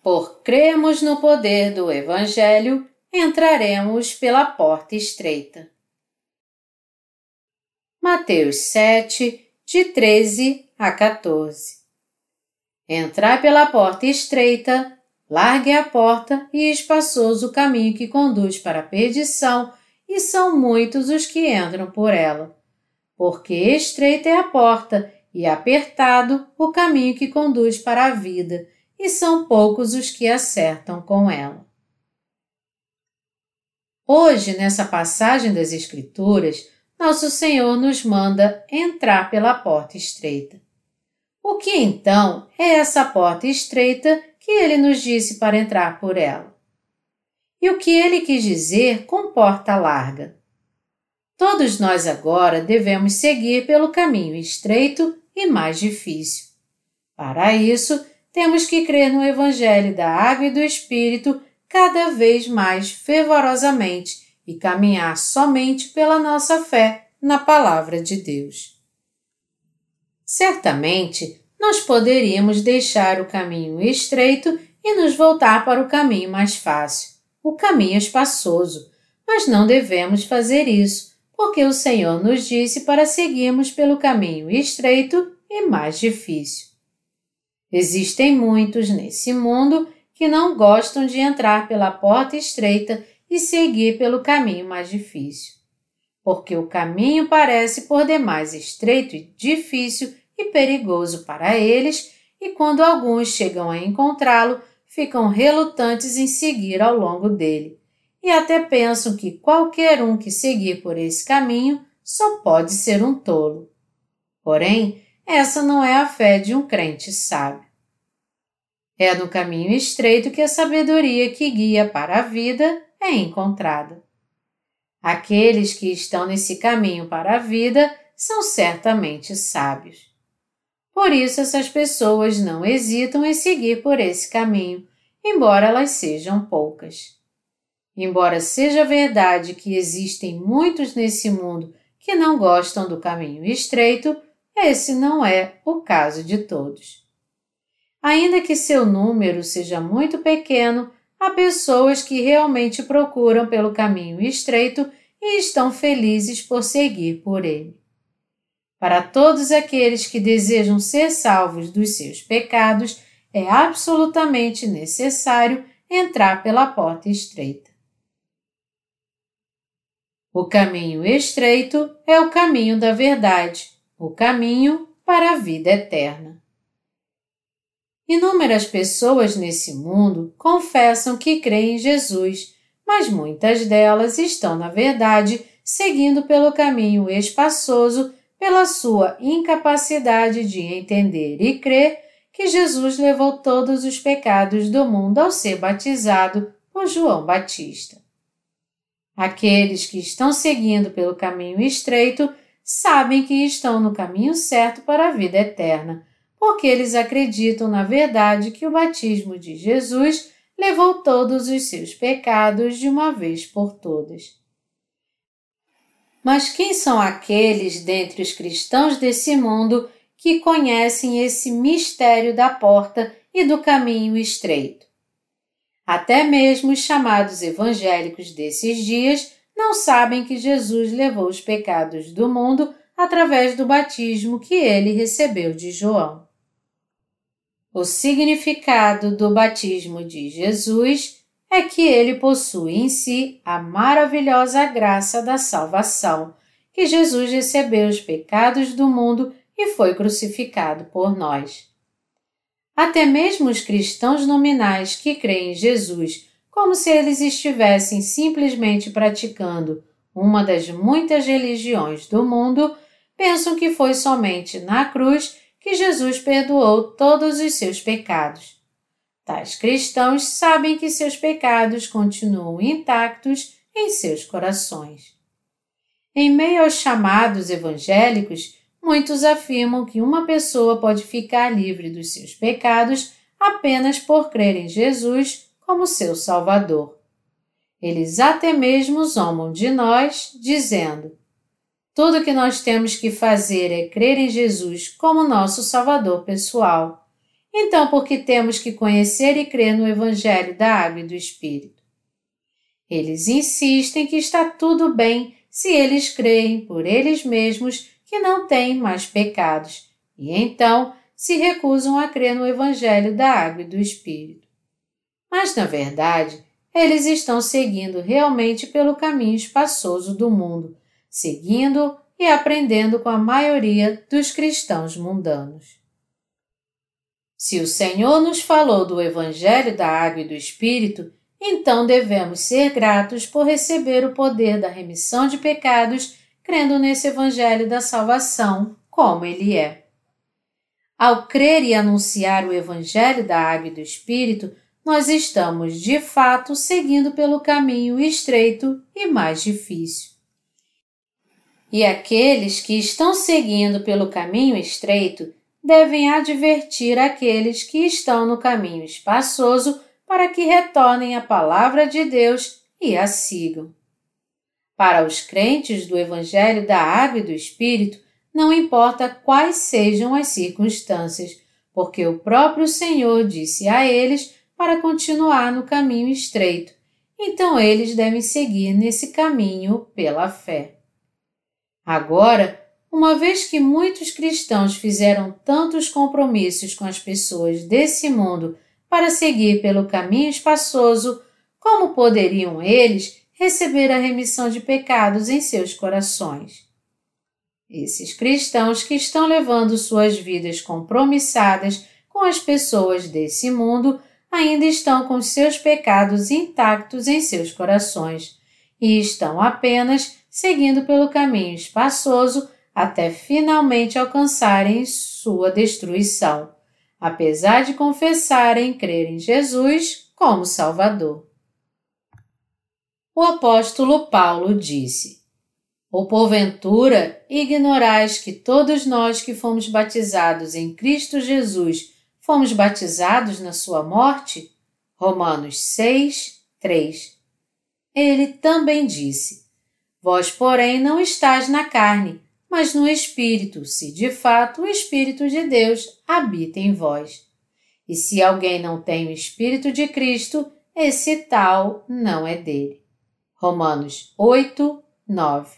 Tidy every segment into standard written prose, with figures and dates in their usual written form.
Por cremos no poder do Evangelho, entraremos pela porta estreita. Mateus 7, de 13 a 14. Entrai pela porta estreita, largue a porta e espaçoso o caminho que conduz para a perdição, e são muitos os que entram por ela. Porque estreita é a porta e apertado o caminho que conduz para a vida, e são poucos os que acertam com ela. Hoje, nessa passagem das Escrituras, Nosso Senhor nos manda entrar pela porta estreita. O que então é essa porta estreita que Ele nos disse para entrar por ela? E o que Ele quis dizer com porta larga? Todos nós agora devemos seguir pelo caminho estreito e mais difícil. Para isso, temos que crer no Evangelho da Água e do Espírito cada vez mais fervorosamente e caminhar somente pela nossa fé na Palavra de Deus. Certamente, nós poderíamos deixar o caminho estreito e nos voltar para o caminho mais fácil, o caminho espaçoso, mas não devemos fazer isso, porque o Senhor nos disse para seguirmos pelo caminho estreito e mais difícil. Existem muitos nesse mundo que não gostam de entrar pela porta estreita e seguir pelo caminho mais difícil, porque o caminho parece por demais estreito e difícil e perigoso para eles, e quando alguns chegam a encontrá-lo, ficam relutantes em seguir ao longo dele, e até pensam que qualquer um que seguir por esse caminho só pode ser um tolo. Porém, essa não é a fé de um crente sábio. É no caminho estreito que a sabedoria que guia para a vida é encontrada. Aqueles que estão nesse caminho para a vida são certamente sábios. Por isso essas pessoas não hesitam em seguir por esse caminho, embora elas sejam poucas. Embora seja verdade que existem muitos nesse mundo que não gostam do caminho estreito, esse não é o caso de todos. Ainda que seu número seja muito pequeno, há pessoas que realmente procuram pelo caminho estreito e estão felizes por seguir por ele. Para todos aqueles que desejam ser salvos dos seus pecados, é absolutamente necessário entrar pela porta estreita. O caminho estreito é o caminho da verdade, o caminho para a vida eterna. Inúmeras pessoas nesse mundo confessam que creem em Jesus, mas muitas delas estão, na verdade, seguindo pelo caminho espaçoso pela sua incapacidade de entender e crer que Jesus levou todos os pecados do mundo ao ser batizado por João Batista. Aqueles que estão seguindo pelo caminho estreito sabem que estão no caminho certo para a vida eterna, porque eles acreditam na verdade que o batismo de Jesus levou todos os seus pecados de uma vez por todas. Mas quem são aqueles dentre os cristãos desse mundo que conhecem esse mistério da porta e do caminho estreito? Até mesmo os chamados evangélicos desses dias não sabem que Jesus levou os pecados do mundo através do batismo que ele recebeu de João. O significado do batismo de Jesus é que ele possui em si a maravilhosa graça da salvação, que Jesus recebeu os pecados do mundo e foi crucificado por nós. Até mesmo os cristãos nominais que creem em Jesus, como se eles estivessem simplesmente praticando uma das muitas religiões do mundo, pensam que foi somente na cruz que Jesus perdoou todos os seus pecados. Tais cristãos sabem que seus pecados continuam intactos em seus corações. Em meio aos chamados evangélicos, muitos afirmam que uma pessoa pode ficar livre dos seus pecados apenas por crer em Jesus como seu Salvador. Eles até mesmo zombam de nós, dizendo: tudo o que nós temos que fazer é crer em Jesus como nosso Salvador pessoal. Então, por que temos que conhecer e crer no Evangelho da Água e do Espírito? Eles insistem que está tudo bem se eles creem por eles mesmos que não têm mais pecados, e então se recusam a crer no Evangelho da Água e do Espírito. Mas, na verdade, eles estão seguindo realmente pelo caminho espaçoso do mundo, seguindo e aprendendo com a maioria dos cristãos mundanos. Se o Senhor nos falou do Evangelho da Água e do Espírito, então devemos ser gratos por receber o poder da remissão de pecados, crendo nesse Evangelho da salvação, como ele é. Ao crer e anunciar o Evangelho da Água e do Espírito, nós estamos, de fato, seguindo pelo caminho estreito e mais difícil. E aqueles que estão seguindo pelo caminho estreito devem advertir aqueles que estão no caminho espaçoso para que retornem à palavra de Deus e a sigam. Para os crentes do Evangelho da Água e do Espírito, não importa quais sejam as circunstâncias, porque o próprio Senhor disse a eles para continuar no caminho estreito, então eles devem seguir nesse caminho pela fé. Agora, uma vez que muitos cristãos fizeram tantos compromissos com as pessoas desse mundo para seguir pelo caminho espaçoso, como poderiam eles receber a remissão de pecados em seus corações? Esses cristãos que estão levando suas vidas compromissadas com as pessoas desse mundo ainda estão com seus pecados intactos em seus corações e estão apenas seguindo pelo caminho espaçoso até finalmente alcançarem sua destruição, apesar de confessarem crer em Jesus como Salvador. O apóstolo Paulo disse: Ou porventura ignorais que todos nós que fomos batizados em Cristo Jesus fomos batizados na sua morte? Romanos 6, 3. Ele também disse: Vós, porém, não estáis na carne, mas no Espírito, se de fato o Espírito de Deus habita em vós. E se alguém não tem o Espírito de Cristo, esse tal não é dele. Romanos 8, 9.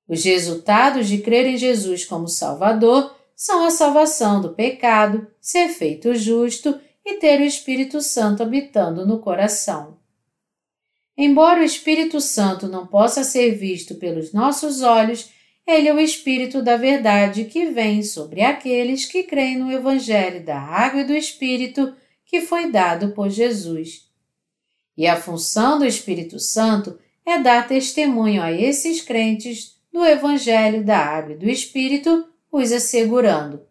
Os resultados de crer em Jesus como Salvador são a salvação do pecado, ser feito justo e ter o Espírito Santo habitando no coração. Embora o Espírito Santo não possa ser visto pelos nossos olhos, ele é o Espírito da verdade que vem sobre aqueles que creem no Evangelho da Água e do Espírito que foi dado por Jesus. E a função do Espírito Santo é dar testemunho a esses crentes do Evangelho da Água e do Espírito, os assegurando: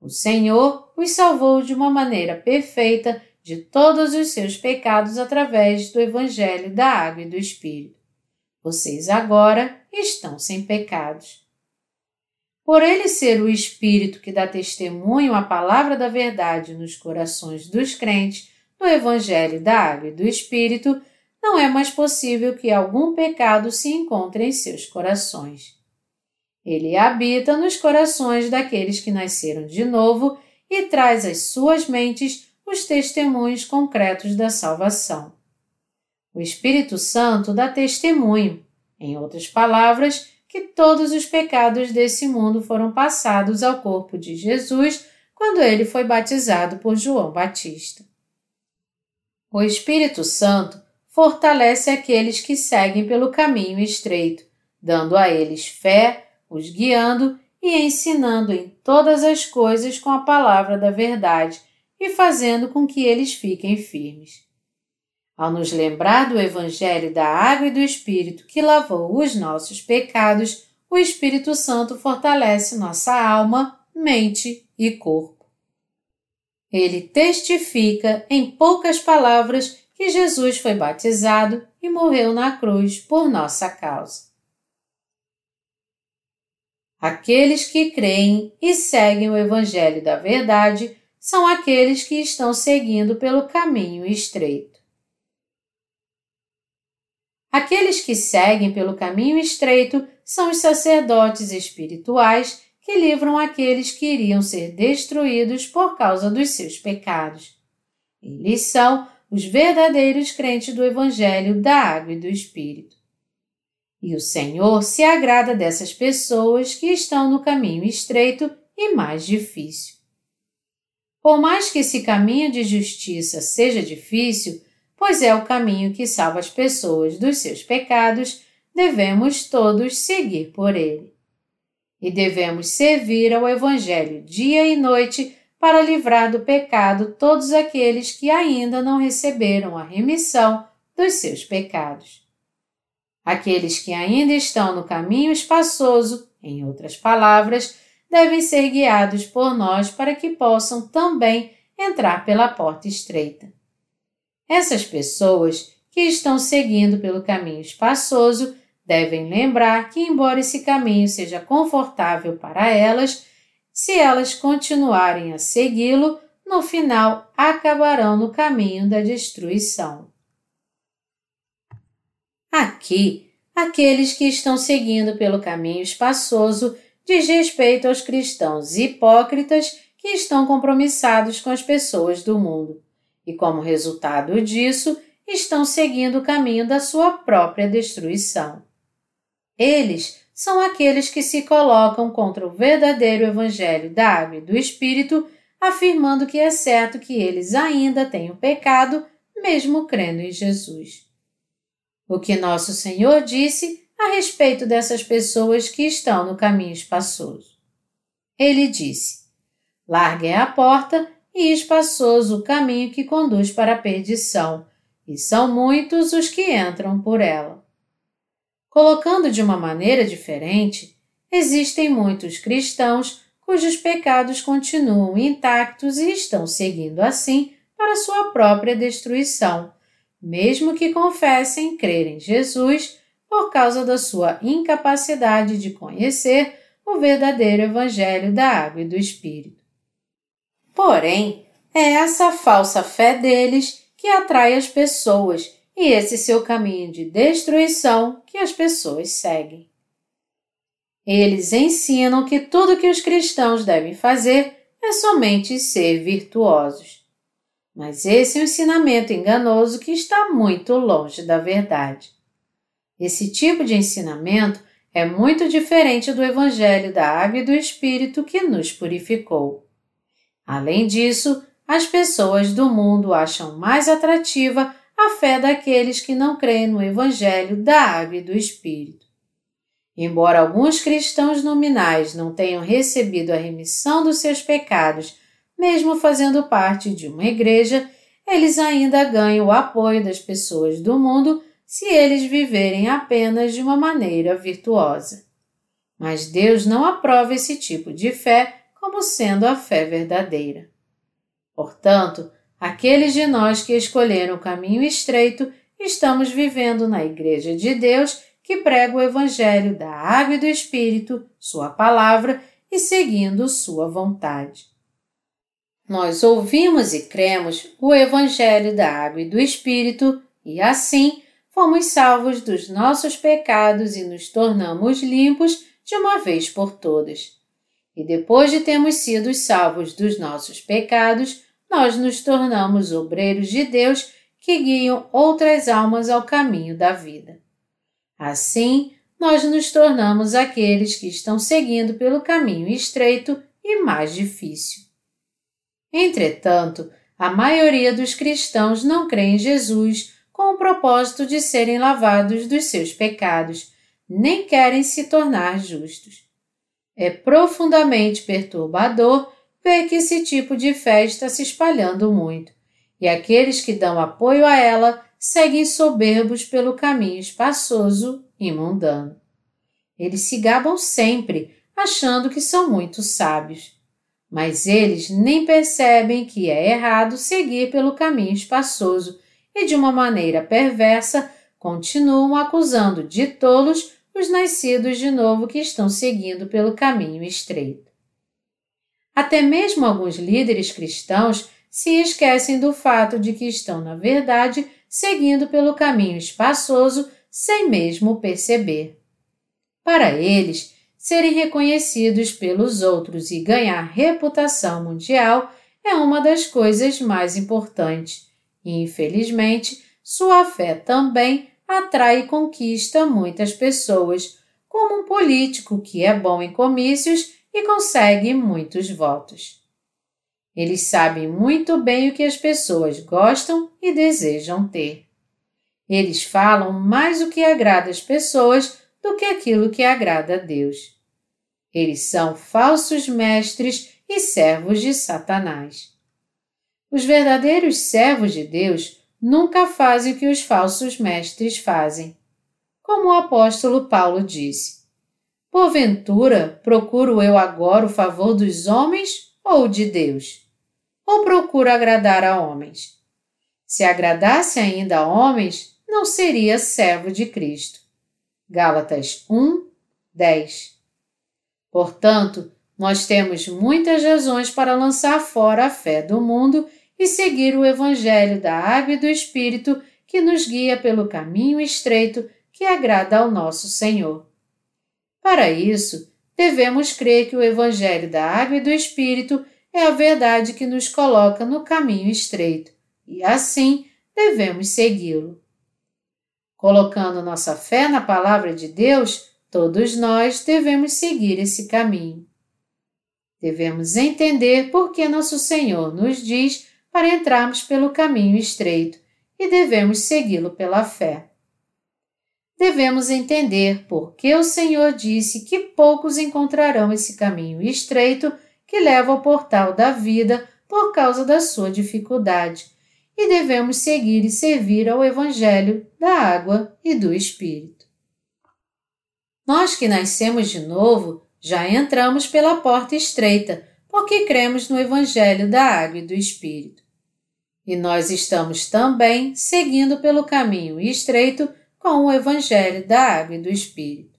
o Senhor os salvou de uma maneira perfeita de todos os seus pecados através do Evangelho da Água e do Espírito. Vocês agora estão sem pecados. Por ele ser o Espírito que dá testemunho à palavra da verdade nos corações dos crentes do Evangelho da Água e do Espírito, não é mais possível que algum pecado se encontre em seus corações. Ele habita nos corações daqueles que nasceram de novo e traz às suas mentes os testemunhos concretos da salvação. O Espírito Santo dá testemunho, em outras palavras, que todos os pecados desse mundo foram passados ao corpo de Jesus quando ele foi batizado por João Batista. O Espírito Santo fortalece aqueles que seguem pelo caminho estreito, dando a eles fé, os guiando e ensinando em todas as coisas com a palavra da verdade e fazendo com que eles fiquem firmes. Ao nos lembrar do Evangelho da Água e do Espírito que lavou os nossos pecados, o Espírito Santo fortalece nossa alma, mente e corpo. Ele testifica, em poucas palavras, que Jesus foi batizado e morreu na cruz por nossa causa. Aqueles que creem e seguem o Evangelho da verdade são aqueles que estão seguindo pelo caminho estreito. Aqueles que seguem pelo caminho estreito são os sacerdotes espirituais que livram aqueles que iriam ser destruídos por causa dos seus pecados. Eles são os verdadeiros crentes do Evangelho da Água e do Espírito. E o Senhor se agrada dessas pessoas que estão no caminho estreito e mais difícil. Por mais que esse caminho de justiça seja difícil, pois é o caminho que salva as pessoas dos seus pecados, devemos todos seguir por ele. E devemos servir ao Evangelho dia e noite para livrar do pecado todos aqueles que ainda não receberam a remissão dos seus pecados. Aqueles que ainda estão no caminho espaçoso, em outras palavras, devem ser guiados por nós para que possam também entrar pela porta estreita. Essas pessoas que estão seguindo pelo caminho espaçoso devem lembrar que, embora esse caminho seja confortável para elas, se elas continuarem a segui-lo, no final acabarão no caminho da destruição. Aqui, aqueles que estão seguindo pelo caminho espaçoso diz respeito aos cristãos hipócritas que estão compromissados com as pessoas do mundo e, como resultado disso, estão seguindo o caminho da sua própria destruição. Eles são aqueles que se colocam contra o verdadeiro Evangelho da Água e do Espírito, afirmando que é certo que eles ainda têm o pecado, mesmo crendo em Jesus. O que nosso Senhor disse a respeito dessas pessoas que estão no caminho espaçoso? Ele disse: larga é a porta e espaçoso o caminho que conduz para a perdição, e são muitos os que entram por ela. Colocando de uma maneira diferente, existem muitos cristãos cujos pecados continuam intactos e estão seguindo assim para sua própria destruição, mesmo que confessem crer em Jesus por causa da sua incapacidade de conhecer o verdadeiro Evangelho da Água e do Espírito. Porém, é essa falsa fé deles que atrai as pessoas e esse seu caminho de destruição que as pessoas seguem. Eles ensinam que tudo que os cristãos devem fazer é somente ser virtuosos. Mas esse é um ensinamento enganoso que está muito longe da verdade. Esse tipo de ensinamento é muito diferente do Evangelho da Água e do Espírito que nos purificou. Além disso, as pessoas do mundo acham mais atrativa a fé daqueles que não creem no Evangelho da Água e do Espírito. Embora alguns cristãos nominais não tenham recebido a remissão dos seus pecados, mesmo fazendo parte de uma igreja, eles ainda ganham o apoio das pessoas do mundo se eles viverem apenas de uma maneira virtuosa. Mas Deus não aprova esse tipo de fé como sendo a fé verdadeira. Portanto, aqueles de nós que escolheram o caminho estreito, estamos vivendo na Igreja de Deus que prega o Evangelho da Água e do Espírito, sua palavra e seguindo sua vontade. Nós ouvimos e cremos o Evangelho da Água e do Espírito e, assim, fomos salvos dos nossos pecados e nos tornamos limpos de uma vez por todas. E depois de termos sido salvos dos nossos pecados, nós nos tornamos obreiros de Deus que guiam outras almas ao caminho da vida. Assim, nós nos tornamos aqueles que estão seguindo pelo caminho estreito e mais difícil. Entretanto, a maioria dos cristãos não crê em Jesus com o propósito de serem lavados dos seus pecados, nem querem se tornar justos. É profundamente perturbador ver que esse tipo de fé está se espalhando muito, e aqueles que dão apoio a ela seguem soberbos pelo caminho espaçoso e mundano. Eles se gabam sempre, achando que são muito sábios. Mas eles nem percebem que é errado seguir pelo caminho espaçoso e, de uma maneira perversa, continuam acusando de tolos os nascidos de novo que estão seguindo pelo caminho estreito. Até mesmo alguns líderes cristãos se esquecem do fato de que estão, na verdade, seguindo pelo caminho espaçoso sem mesmo perceber. Para eles, serem reconhecidos pelos outros e ganhar reputação mundial é uma das coisas mais importantes. E, infelizmente, sua fé também atrai e conquista muitas pessoas, como um político que é bom em comícios e consegue muitos votos. Eles sabem muito bem o que as pessoas gostam e desejam ter. Eles falam mais o que agrada as pessoas do que aquilo que agrada a Deus. Eles são falsos mestres e servos de Satanás. Os verdadeiros servos de Deus nunca fazem o que os falsos mestres fazem. Como o apóstolo Paulo disse: porventura, procuro eu agora o favor dos homens ou de Deus? Ou procuro agradar a homens? Se agradasse ainda a homens, não seria servo de Cristo. Gálatas 1, 10. Portanto, nós temos muitas razões para lançar fora a fé do mundo e seguir o Evangelho da Água e do Espírito que nos guia pelo caminho estreito que agrada ao nosso Senhor. Para isso, devemos crer que o Evangelho da Água e do Espírito é a verdade que nos coloca no caminho estreito, e assim devemos segui-lo. Colocando nossa fé na Palavra de Deus, todos nós devemos seguir esse caminho. Devemos entender por que nosso Senhor nos diz para entrarmos pelo caminho estreito e devemos segui-lo pela fé. Devemos entender por que o Senhor disse que poucos encontrarão esse caminho estreito que leva ao portal da vida por causa da sua dificuldade, e devemos seguir e servir ao Evangelho da Água e do Espírito. Nós que nascemos de novo já entramos pela porta estreita, porque cremos no Evangelho da Água e do Espírito. E nós estamos também seguindo pelo caminho estreito com o Evangelho da Água e do Espírito.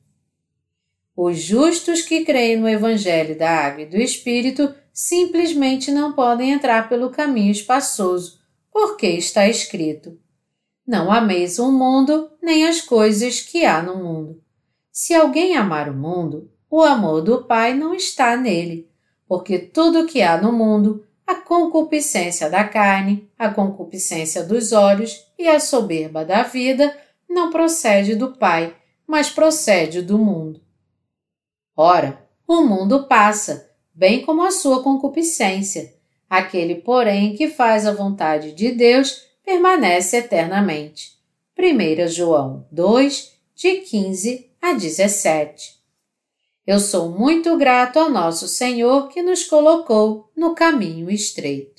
Os justos que creem no Evangelho da Água e do Espírito simplesmente não podem entrar pelo caminho espaçoso, porque está escrito: não ameis o mundo, nem as coisas que há no mundo. Se alguém amar o mundo, o amor do Pai não está nele, porque tudo que há no mundo, a concupiscência da carne, a concupiscência dos olhos e a soberba da vida, não procede do Pai, mas procede do mundo. Ora, o mundo passa, bem como a sua concupiscência. Aquele, porém, que faz a vontade de Deus, permanece eternamente. 1 João 2, de 15 a 17. Eu sou muito grato ao nosso Senhor que nos colocou no caminho estreito.